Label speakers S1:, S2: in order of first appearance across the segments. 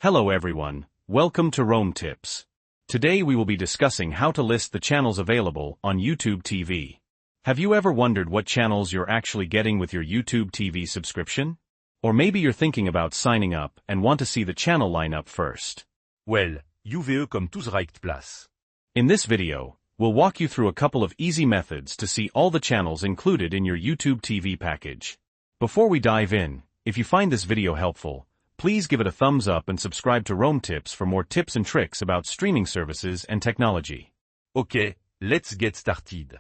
S1: Hello everyone, welcome to Rome Tips. Today we will be discussing how to list the channels available on YouTube TV. Have you ever wondered what channels you're actually getting with your YouTube TV subscription? Or maybe you're thinking about signing up and want to see the channel lineup first.
S2: Well, UVE comme tous reicht place.
S1: In this video, we'll walk you through a couple of easy methods to see all the channels included in your YouTube TV package. Before we dive in, if you find this video helpful, please give it a thumbs up and subscribe to Rome Tips for more tips and tricks about streaming services and technology.
S2: Okay, let's get started.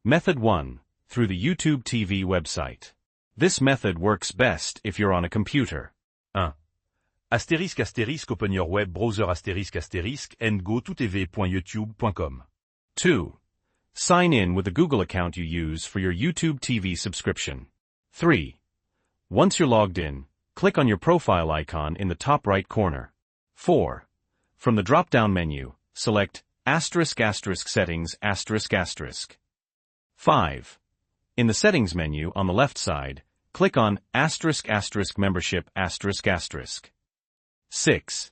S1: Method 1. Through the YouTube TV website. This method works best if you're on a computer.
S2: 1. Astérisque astérisque open your web browser astérisque astérisque and go to tv.youtube.com.
S1: 2. Sign in with the Google account you use for your YouTube TV subscription. 3. Once you're logged in, click on your profile icon in the top right corner. 4. From the drop-down menu, select **settings***. 5. In the settings menu on the left side, click on **membership***. 6.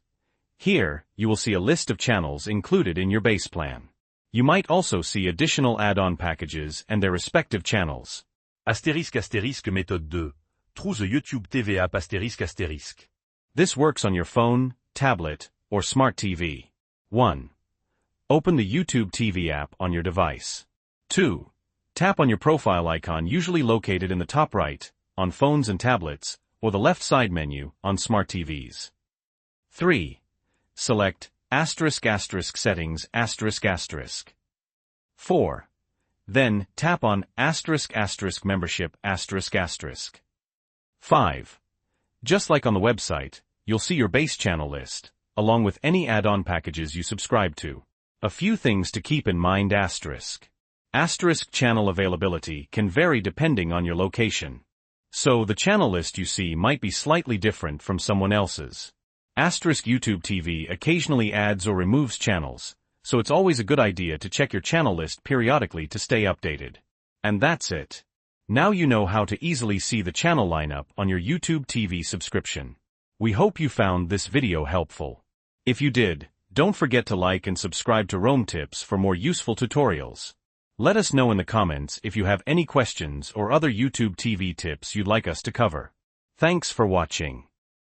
S1: Here, you will see a list of channels included in your base plan. You might also see additional add-on packages and their respective channels.
S2: Astérisque astérisque méthode 2. Through the YouTube TV app astérisque astérisque.
S1: This works on your phone, tablet, or smart TV. 1. Open the YouTube TV app on your device. 2. Tap on your profile icon usually located in the top right, on phones and tablets, or the left side menu, on smart TVs. 3. Select **settings***. 4. Then, tap on **membership***. 5. Just like on the website, you'll see your base channel list, along with any add-on packages you subscribe to. A few things to keep in mind. Asterisk channel availability can vary depending on your location. So the channel list you see might be slightly different from someone else's. YouTube TV occasionally adds or removes channels, so it's always a good idea to check your channel list periodically to stay updated. And that's it. Now you know how to easily see the channel lineup on your YouTube TV subscription. We hope you found this video helpful. If you did, don't forget to like and subscribe to Rome Tips for more useful tutorials. Let us know in the comments if you have any questions or other YouTube TV tips you'd like us to cover. Thanks for watching.